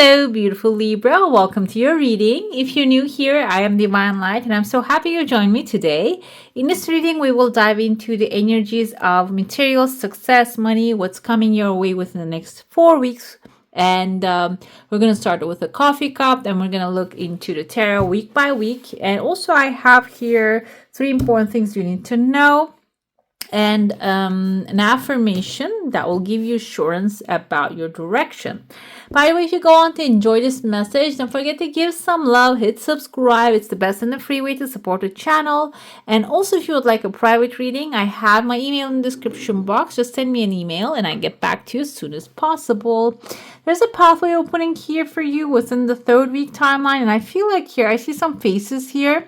Hello, beautiful Libra. Welcome to your reading. If you're new here, I am Divine Light, and I'm so happy you joined me today. In this reading, we will dive into the energies of material, success, money, what's coming your way within the next 4 weeks. And we're going to start with a coffee cup, then we're going to look into the tarot week by week. And also, I have here 3 important things you need to know, and an affirmation that will give you assurance about your direction. By the way, if you go on to enjoy this message, don't forget to give some love, hit subscribe. It's the best and the free way to support the channel. And also, if you would like a private reading, I have my email in the description box. Just send me an email and I get back to you as soon as possible. There's a pathway opening here for you within the 3rd week timeline, and I feel like here I see some faces here.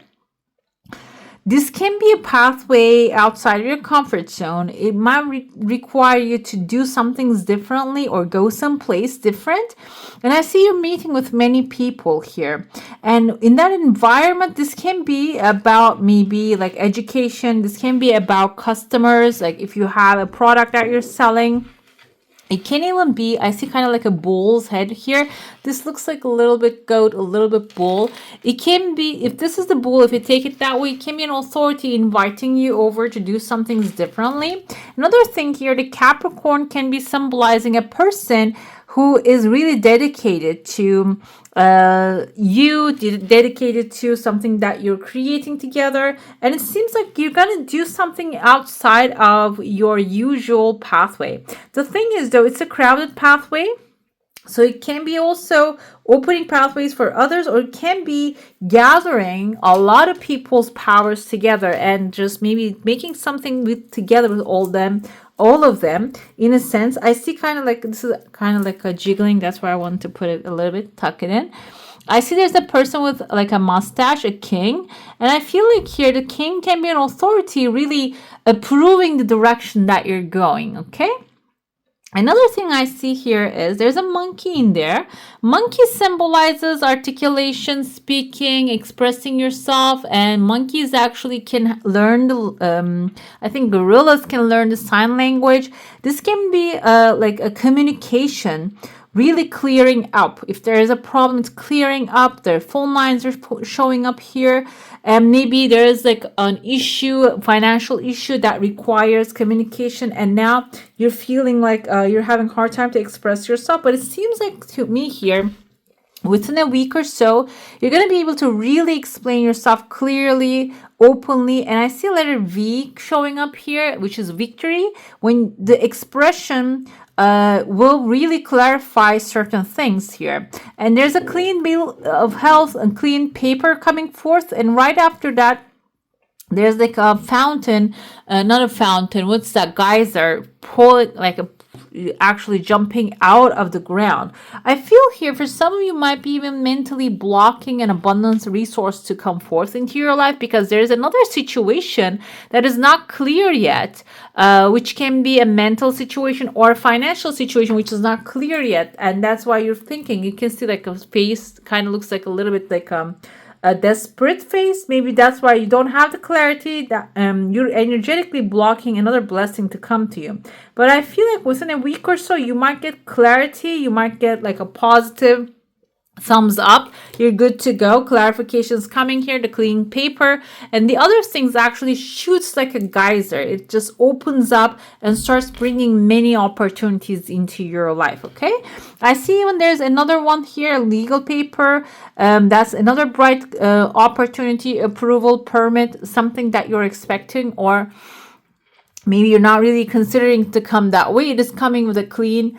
This can be a pathway outside of your comfort zone. It might require you to do some things differently or go someplace different. And I see you're meeting with many people here. And in that environment, this can be about maybe like education. This can be about customers. Like if you have a product that you're selling. It can even be, I see kind of like a bull's head here. This looks like a little bit goat, a little bit bull. It can be, if this is the bull, if you take it that way, it can be an authority inviting you over to do some things differently. Another thing here, the Capricorn can be symbolizing a person who is really dedicated to dedicated to something that you're creating together, and it seems like you're gonna do something outside of your usual pathway. The thing is though, it's a crowded pathway, so it can be also opening pathways for others, or it can be gathering a lot of people's powers together and just maybe making something together with all of them in a sense. I see kind of like, this is kind of like a jiggling. That's where I want to put it a little bit, tuck it in. I see there's a person with like a mustache, a king. And I feel like here the king can be an authority really approving the direction that you're going. Okay. Another thing I see here is there's a monkey in there. Monkey symbolizes articulation, speaking, expressing yourself, and monkeys actually can learn I think gorillas can learn the sign language. This can be like a communication, really clearing up. If there is a problem, it's clearing up. Their phone lines are showing up here. And maybe there is like an issue, financial issue that requires communication. And now you're feeling like you're having a hard time to express yourself. But it seems like to me here, within a week or so, you're going to be able to really explain yourself clearly, openly. And I see a letter V showing up here, which is victory. When the expression will really clarify certain things here. And there's a clean bill of health and clean paper coming forth. And right after that, there's like a fountain, not a fountain, what's that, geyser, actually jumping out of the ground. I feel here for some of you might be even mentally blocking an abundance resource to come forth into your life, because there's another situation that is not clear yet, which can be a mental situation or a financial situation which is not clear yet, and that's why you're thinking. You can see like a face kind of looks like a little bit like a desperate face. Maybe that's why you don't have the clarity, that you're energetically blocking another blessing to come to you. But I feel like within a week or so, you might get clarity. You might get like a positive thumbs up. You're good to go. Clarifications coming here, the clean paper. And the other things actually shoots like a geyser. It just opens up and starts bringing many opportunities into your life. Okay. I see even there's another one here, legal paper. That's another bright opportunity, approval, permit, something that you're expecting, or maybe you're not really considering to come that way. It is coming with a clean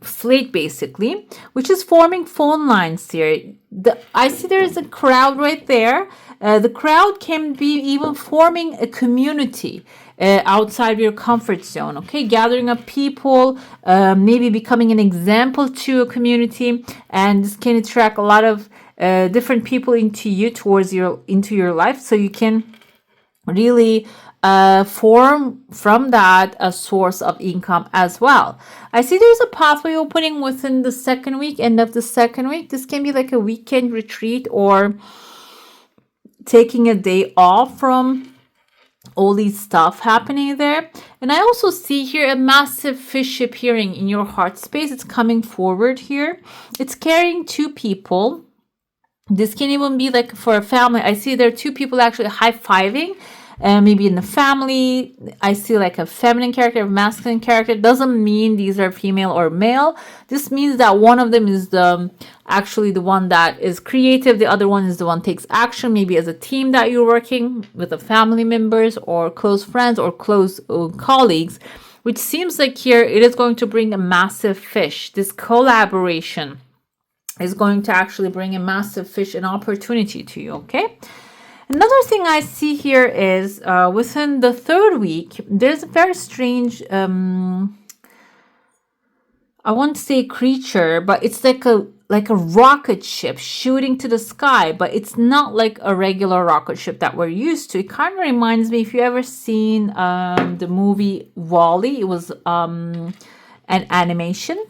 slate, basically, which is forming phone lines here. I see there's a crowd right there. The crowd can be even forming a community outside your comfort zone. Okay, gathering up people, maybe becoming an example to a community, and this can attract a lot of different people into your life, so you can really form from that a source of income as well. I see there's a pathway opening within the 2nd week, end of the 2nd week. This can be like a weekend retreat or taking a day off from all these stuff happening there. And I also see here a massive fish appearing in your heart space. It's coming forward here. It's carrying two people. This can even be like for a family. I see there are two people actually high-fiving. Maybe in the family, I see like a feminine character, a masculine character. Doesn't mean these are female or male. This means that one of them is actually the one that is creative. The other one is the one takes action, maybe as a team that you're working with the family members or close friends or close colleagues, which seems like here it is going to bring a massive fish. This collaboration is going to actually bring a massive fish and opportunity to you, okay? Another thing I see here is within the third week, there's a very strange, I won't say creature, but it's like a rocket ship shooting to the sky, but it's not like a regular rocket ship that we're used to. It kind of reminds me, if you ever seen the movie WALL-E, it was an animation.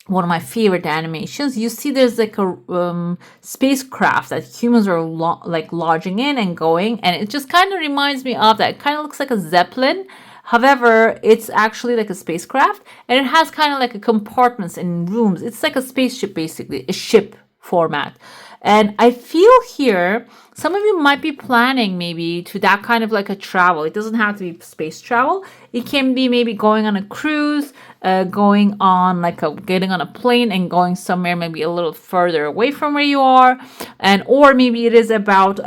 One of my favorite animations. You see there's like a spacecraft that humans are like lodging in and going, and it just kind of reminds me of that. It kind of looks like a Zeppelin. However, it's actually like a spacecraft, and it has kind of like a compartments and rooms. It's like a spaceship, basically, a ship format. And I feel here, some of you might be planning maybe to that kind of like a travel. It doesn't have to be space travel. It can be maybe going on a cruise, going on like getting on a plane and going somewhere maybe a little further away from where you are. And or maybe it is about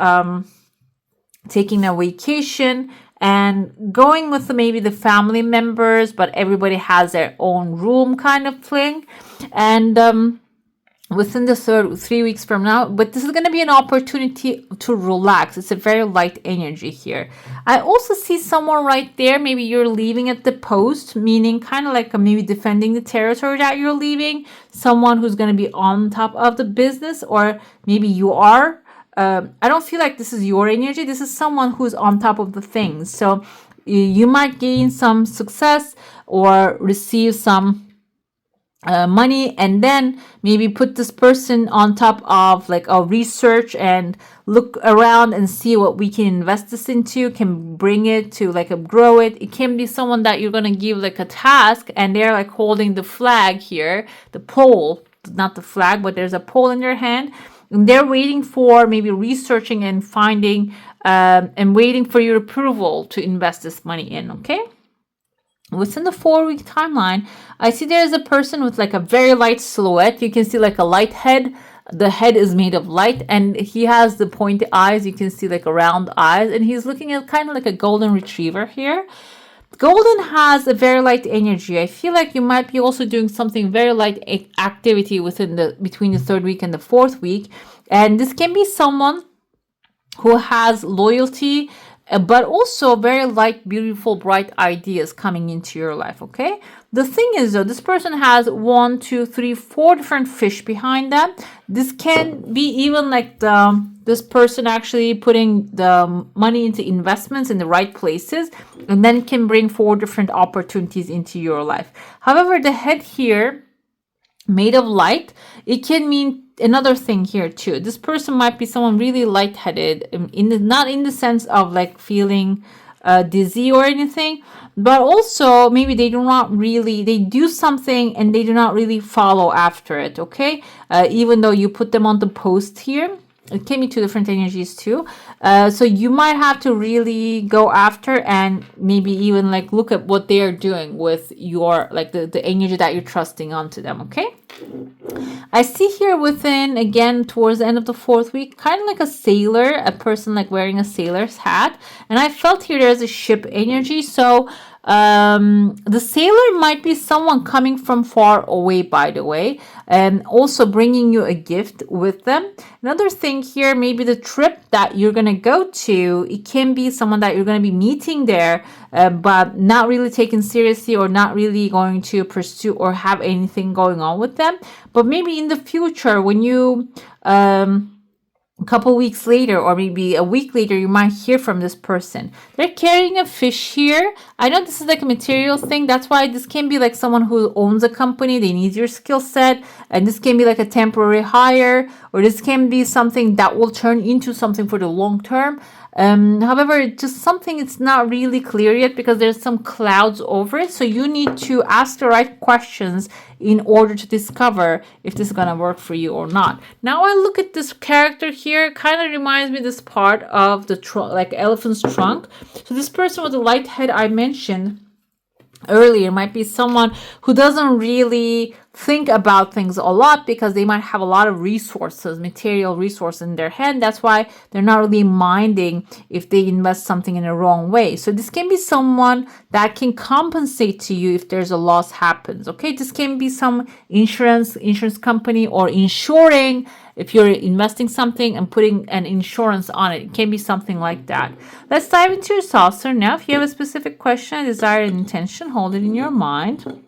taking a vacation and going with maybe the family members, but everybody has their own room kind of thing. And within the 3 weeks from now, but this is going to be an opportunity to relax. It's a very light energy here. I also see someone right there. Maybe you're leaving at the post, meaning kind of like maybe defending the territory that you're leaving. Someone who's going to be on top of the business, or maybe you are. I don't feel like this is your energy. This is someone who's on top of the things. So you might gain some success or receive some money, and then maybe put this person on top of like a research and look around and see what we can invest this into, can bring it to like grow it. It can be someone that you're going to give like a task, and they're like holding the flag here, the pole, not the flag, but there's a pole in their hand, and they're waiting for maybe researching and finding and waiting for your approval to invest this money in, okay? Within the 4-week timeline, I see there's a person with like a very light silhouette. You can see like a light head. The head is made of light, and he has the pointy eyes. You can see like a round eyes, and he's looking at kind of like a golden retriever here. Golden has a very light energy. I feel like you might be also doing something very light activity between the 3rd week and the 4th week. And this can be someone who has loyalty, but also very light, beautiful, bright ideas coming into your life, okay? The thing is, though, this person has 1, 2, 3, 4 different fish behind them. This can be even like this person actually putting the money into investments in the right places, and then can bring 4 different opportunities into your life. However, the head here, made of light, it can mean another thing here too. This person might be someone really lightheaded, not in the sense of like feeling dizzy or anything, but also maybe they do something and they do not really follow after it, okay? Even though you put them on the post here, it can be 2 different energies too. So you might have to really go after and maybe even like look at what they are doing with your like the energy that you're trusting onto them, okay? I see here within, again, towards the end of the 4th week, kind of like a sailor, a person like wearing a sailor's hat. And I felt here there's a ship energy. So the sailor might be someone coming from far away, by the way, and also bringing you a gift with them. Another thing here, maybe the trip that you're going to go to, it can be someone that you're going to be meeting there, but not really taken seriously or not really going to pursue or have anything going on with them. But maybe in the future, when you a couple weeks later or maybe a week later, you might hear from this person. They're carrying a fish here. I know this is like a material thing. That's why this can be like someone who owns a company. They need your skill set. And this can be like a temporary hire, or this can be something that will turn into something for the long term. However, it's just something, it's not really clear yet because there's some clouds over it. So you need to ask the right questions in order to discover if this is going to work for you or not. Now I look at this character here, kind of reminds me this part of the like elephant's trunk. So this person with the light head I mentioned earlier might be someone who doesn't really think about things a lot because they might have a lot of resources, material resources in their hand. That's why they're not really minding if they invest something in the wrong way. So this can be someone that can compensate to you if there's a loss happens. Okay, this can be some insurance company or insuring. If you're investing something and putting an insurance on it, it can be something like that. Let's dive into your saucer now. If you have a specific question, desire, and intention, hold it in your mind.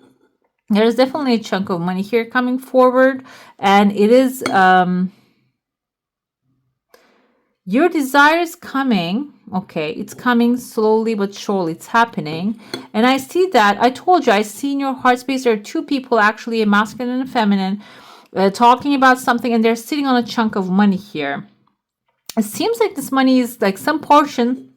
There's definitely a chunk of money here coming forward, and it is your desire is coming. Okay, it's coming slowly but surely. It's happening. And I see that. I told you, I see in your heart space there are two people, actually, a masculine and a feminine, talking about something, and they're sitting on a chunk of money here. It seems like this money is like some portion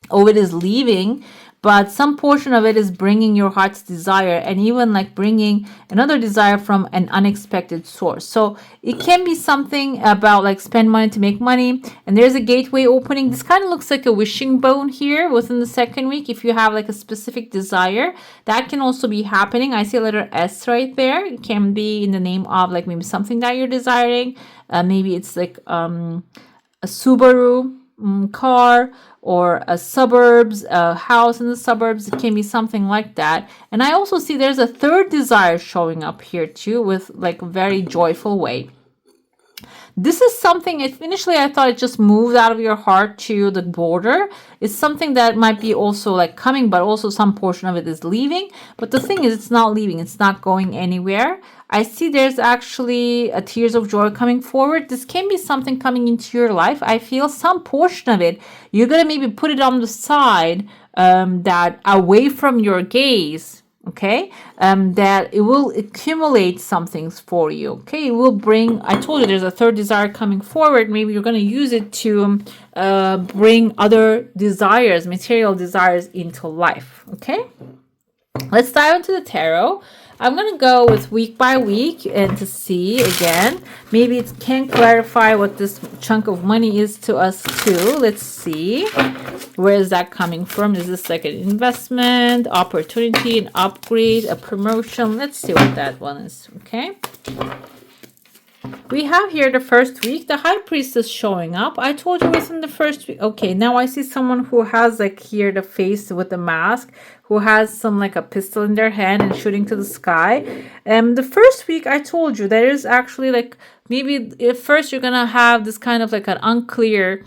of it is leaving, but some portion of it is bringing your heart's desire, and even like bringing another desire from an unexpected source. So it can be something about like spend money to make money, and there's a gateway opening. This kind of looks like a wishing bone here within the second week. If you have like a specific desire, that can also be happening. I see a letter S right there. It can be in the name of like maybe something that you're desiring. Maybe it's like a Subaru car, or a suburbs, a house in the suburbs. It can be something like that. And I also see there's a third desire showing up here too, with like a very joyful way. This is something, initially I thought it just moved out of your heart to the border. It's something that might be also like coming, but also some portion of it is leaving. But the thing is, it's not leaving. It's not going anywhere. I see there's actually a tears of joy coming forward. This can be something coming into your life. I feel some portion of it, you're going to maybe put it on the side, that away from your gaze. Okay, that it will accumulate some things for you. Okay, it will bring, I told you there's a third desire coming forward. Maybe you're going to use it to bring other desires, material desires into life. Okay, let's dive into the tarot. I'm going to go with week by week and to see again. Maybe it can clarify what this chunk of money is to us too. Let's see. Where is that coming from? Is this like an investment, opportunity, an upgrade, a promotion? Let's see what that one is. Okay. We have here the first week, the High Priestess showing up. I told you within the first week. Okay, now I see someone who has like here the face with the mask, who has some like a pistol in their hand and shooting to the sky. The first week I told you there is actually like, maybe at first you're gonna have this kind of like an unclear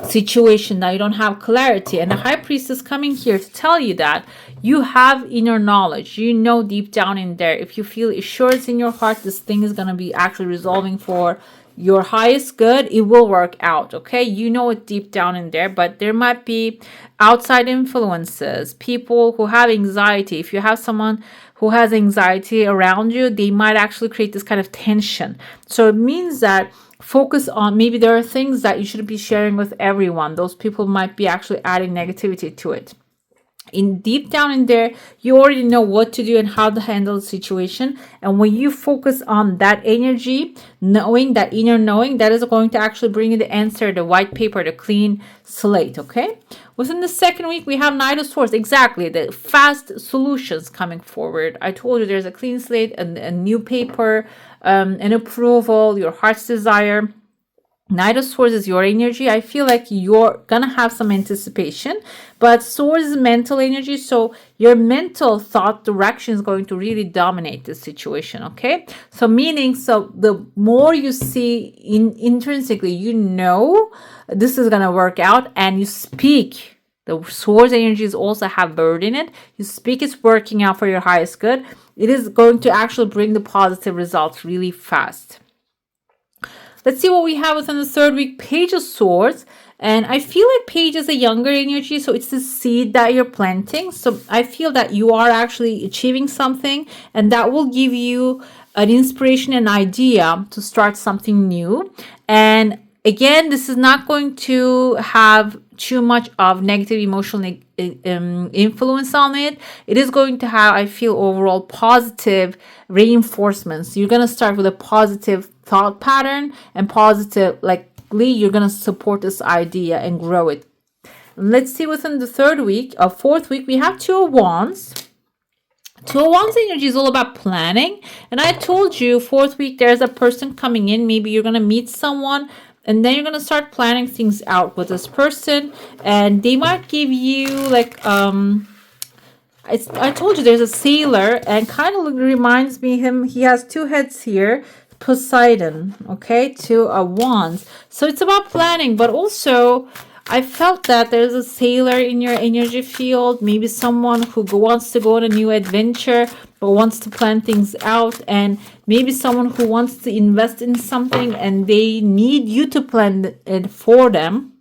situation that you don't have clarity, and the High Priestess coming here to tell you that you have inner knowledge. You know deep down in there, if you feel assurance in your heart, this thing is going to be actually resolving for your highest good. It will work out. Okay, you know it deep down in there, but there might be outside influences, people who have anxiety. If you have someone who has anxiety around you, they might actually create this kind of tension. So it means that focus on, maybe there are things that you shouldn't be sharing with everyone. Those people might be actually adding negativity to it. In deep down in there, you already know what to do and how to handle the situation. And when you focus on that energy, knowing, that inner knowing, that is going to actually bring you the answer, the white paper, the clean slate. Okay, within the second week, we have Knight of Swords. Exactly, the fast solutions coming forward. I told you there's a clean slate, a new paper, an approval, your heart's desire. Knight of Swords is your energy. I feel like you're gonna have some anticipation, but Swords is mental energy, so your mental thought direction is going to really dominate this situation. Okay, so meaning, so the more you see intrinsically, you know this is gonna work out, and you speak. The Swords energies also have bird in it. You speak, it's working out for your highest good. It is going to actually bring the positive results really fast. Let's see what we have within the third week. Page of Swords. And I feel like Page is a younger energy. So it's the seed that you're planting. So I feel that you are actually achieving something. And that will give you an inspiration and idea to start something new. And Again, this is not going to have too much of negative emotional influence on it. It is going to have, I feel, overall positive reinforcements. You're going to start with a positive thought pattern and positive, you're going to support this idea and grow it. And let's see, within the fourth week, we have Two of Wands. Two of Wands energy is all about planning. And I told you, fourth week, there's a person coming in. Maybe you're going to meet someone, and then you're going to start planning things out with this person. And they might give you I told you there's a sailor, and kind of reminds me him. He has two heads here. Poseidon, okay? Two of Wands. So it's about planning, but also I felt that there's a sailor in your energy field, maybe someone who wants to go on a new adventure, but wants to plan things out, and maybe someone who wants to invest in something and they need you to plan it for them.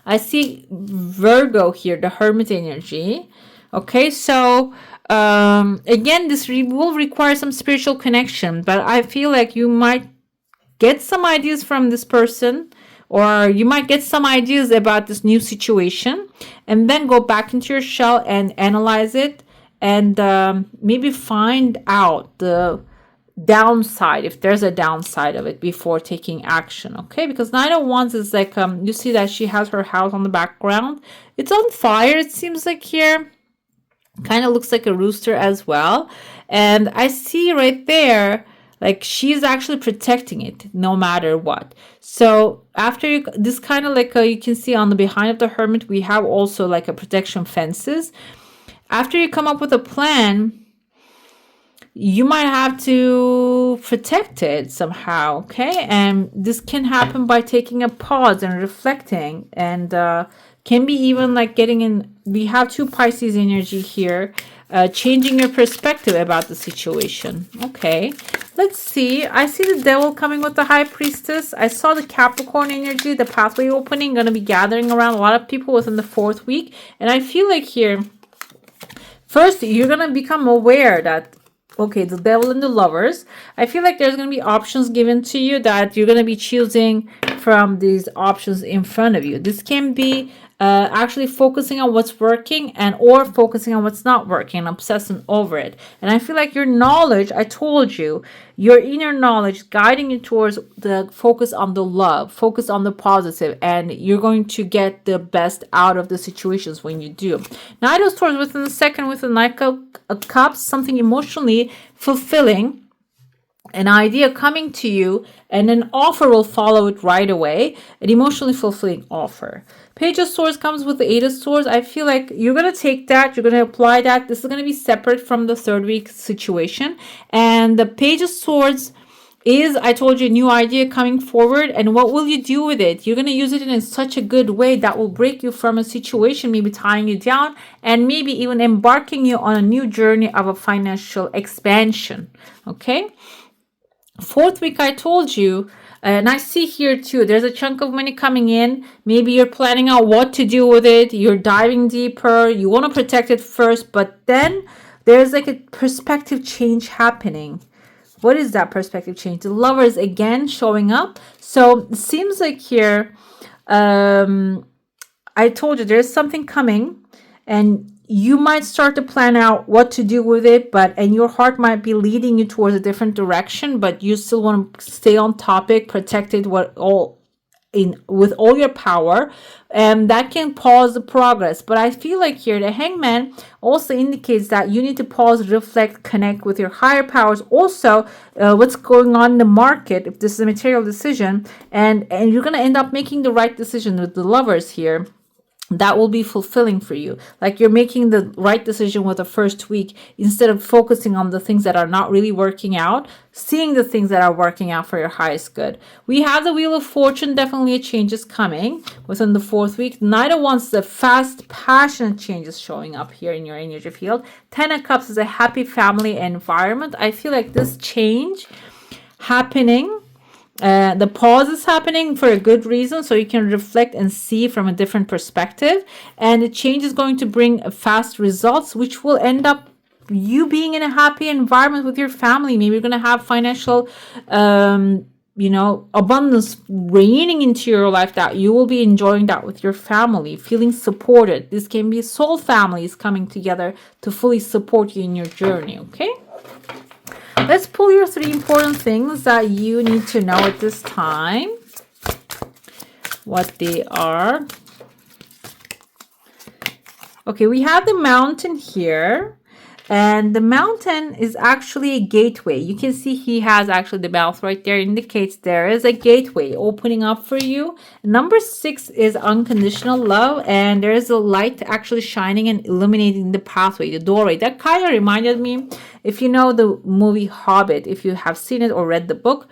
I see Virgo here, the Hermit energy. Okay, so again, this will require some spiritual connection, but I feel like you might get some ideas from this person, or you might get some ideas about this new situation, and then go back into your shell and analyze it, and maybe find out the downside, if there's a downside of it, before taking action. Okay, because Nine of Wands is like, you see that she has her house on the background. It's on fire, it seems like here. Kind of looks like a rooster as well. And I see right there, like she's actually protecting it no matter what. So after this kind of you can see on the behind of the Hermit, we have also like a protection fences. After you come up with a plan, you might have to protect it somehow, okay? And this can happen by taking a pause and reflecting, and can be even like getting in. We have two Pisces energy here, changing your perspective about the situation. Okay, let's see. I see the Devil coming with the High Priestess. I saw the Capricorn energy, the pathway opening, going to be gathering around a lot of people within the fourth week. And I feel like here, first, you're going to become aware that, okay, the Devil and the Lovers, I feel like there's going to be options given to you that you're going to be choosing from these options in front of you. This can be actually focusing on what's working, and or focusing on what's not working and obsessing over it. And I feel like your knowledge, I told you, your inner knowledge guiding you towards the focus on the love, focus on the positive, and you're going to get the best out of the situations when you do. Knight of Swords within the second, with the Knight of Cups, something emotionally fulfilling, an idea coming to you, and an offer will follow it right away, an emotionally fulfilling offer. Page of Swords comes with the Eight of Swords. I feel like you're going to take that, you're going to apply that. This is going to be separate from the third week situation. And the Page of Swords is, I told you, a new idea coming forward. And what will you do with it? You're going to use it in such a good way that will break you from a situation, maybe tying you down, and maybe even embarking you on a new journey of a financial expansion. Okay? Fourth week, I told you, and I see here too, there's a chunk of money coming in. Maybe you're planning out what to do with it. You're diving deeper. You want to protect it first, but then there's like a perspective change happening. What is that perspective change? The Lovers again showing up. So it seems like here, I told you there's something coming, and you might start to plan out what to do with it, and your heart might be leading you towards a different direction, but you still want to stay on topic, protect it with all your power, and that can pause the progress. But I feel like here the Hangman also indicates that you need to pause, reflect, connect with your higher powers. Also, what's going on in the market, if this is a material decision, and you're going to end up making the right decision with the Lovers here. That will be fulfilling for you. Like you're making the right decision with the first week, instead of focusing on the things that are not really working out, seeing the things that are working out for your highest good. We have the Wheel of Fortune, definitely a change is coming within the fourth week. Knight of Wands, the fast, passionate changes showing up here in your energy field. Ten of Cups is a happy family environment. I feel like this change happening, the pause is happening for a good reason, so you can reflect and see from a different perspective, and the change is going to bring fast results, which will end up you being in a happy environment with your family. Maybe you're going to have financial abundance raining into your life, that you will be enjoying that with your family, feeling supported. This can be soul families coming together to fully support you in your journey. Okay, let's pull your 3 important things that you need to know at this time, what they are. Okay, we have the mountain here. And the mountain is actually a gateway. You can see he has actually the mouth right there, indicates there is a gateway opening up for you. Number 6 is unconditional love. And there is a light actually shining and illuminating the pathway, the doorway. That kind of reminded me, if you know the movie Hobbit, if you have seen it or read the book,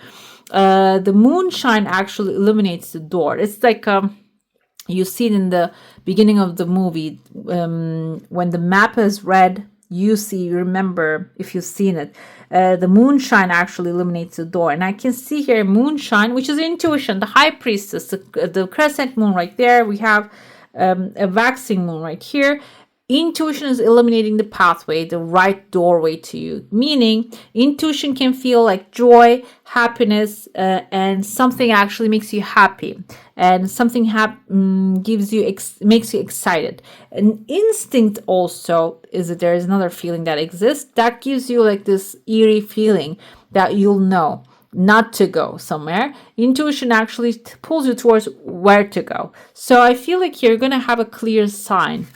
the moonshine actually illuminates the door. It's like you see it in the beginning of the movie, when the map is red, you remember if you've seen it, the moonshine actually illuminates the door. And I can see here moonshine, which is intuition, the high priestess, the crescent moon right there. We have a waxing moon right here. Intuition is illuminating the pathway, the right doorway to you, meaning intuition can feel like joy, happiness, and something actually makes you happy, and something makes you excited. An instinct also is that there is another feeling that exists that gives you like this eerie feeling that you'll know not to go somewhere. Intuition actually pulls you towards where to go. So I feel like you're going to have a clear sign.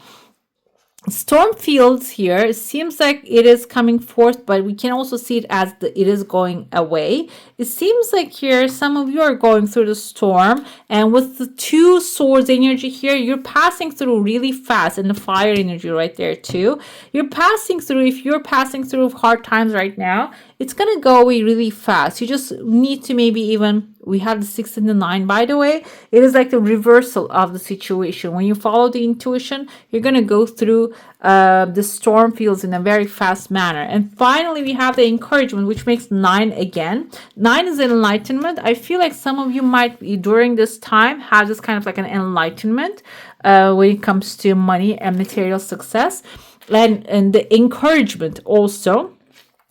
Storm fields here, it seems like it is coming forth, but we can also see it as it is going away. It seems like here some of you are going through the storm, and with the 2 swords energy here, you're passing through really fast, and the fire energy right there too. You're passing through, if you're passing through hard times right now, it's gonna go away really fast. You just need to maybe even, we have the 6 and the 9, by the way. It is like the reversal of the situation. When you follow the intuition, you're going to go through the storm fields in a very fast manner. And finally, we have the encouragement, which makes 9 again. 9 is enlightenment. I feel like some of you might be, during this time, have this kind of like an enlightenment when it comes to money and material success. And the encouragement also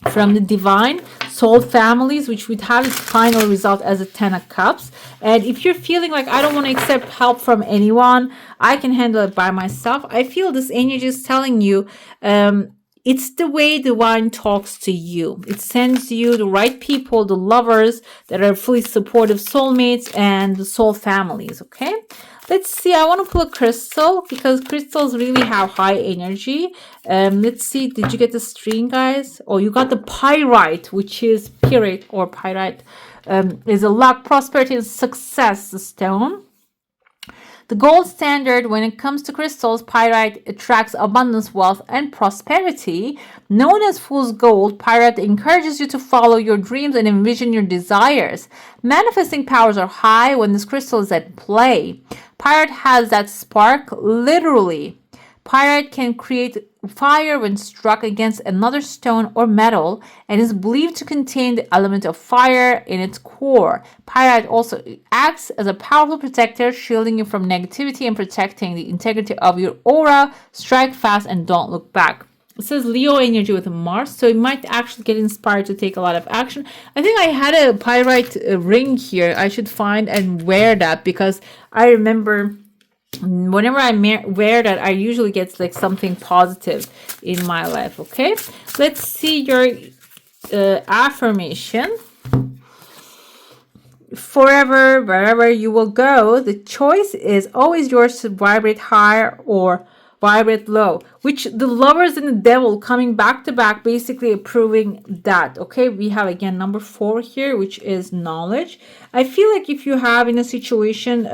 from the divine soul families, which would have its final result as a 10 of cups. And if you're feeling like, I don't want to accept help from anyone, I can handle it by myself, I feel this energy is telling you it's the way divine talks to you. It sends you the right people, the lovers that are fully supportive soulmates and the soul families. Okay, let's see. I want to pull a crystal because crystals really have high energy. Let's see. Did you get the string, guys? Oh, you got the pyrite, which is Pyrite or Pyrite. Is a luck, prosperity, and success stone. The gold standard when it comes to crystals, pyrite attracts abundance, wealth, and prosperity. Known as fool's gold, pyrite encourages you to follow your dreams and envision your desires. Manifesting powers are high when this crystal is at play. Pyrite has that spark, literally. Pyrite can create fire when struck against another stone or metal and is believed to contain the element of fire in its core. Pyrite also acts as a powerful protector, shielding you from negativity and protecting the integrity of your aura. Strike fast and don't look back. It says Leo energy with Mars, so you might actually get inspired to take a lot of action. I think I had a pyrite ring here. I should find and wear that because I remember whenever I wear that, I usually get like something positive in my life. Okay, let's see your affirmation. Forever, wherever you will go, the choice is always yours to vibrate higher or vibrate low, which the lovers and the devil coming back to back, basically approving that. Okay, we have again number 4 here, which is knowledge. I feel like if you have in a situation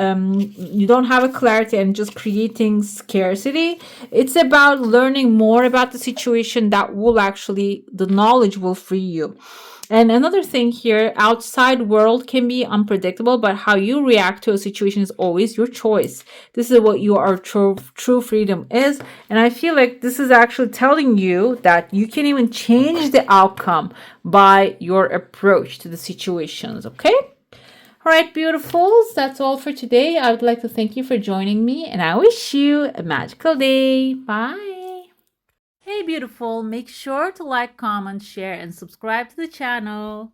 you don't have a clarity and just creating scarcity, it's about learning more about the situation that will actually, the knowledge will free you. And another thing here, outside world can be unpredictable, but how you react to a situation is always your choice. This is what your true freedom is. And I feel like this is actually telling you that you can even change the outcome by your approach to the situations. Okay? All right, beautifuls, that's all for today. I would like to thank you for joining me, and I wish you a magical day. Bye. Hey beautiful, make sure to like, comment, share, and subscribe to the channel.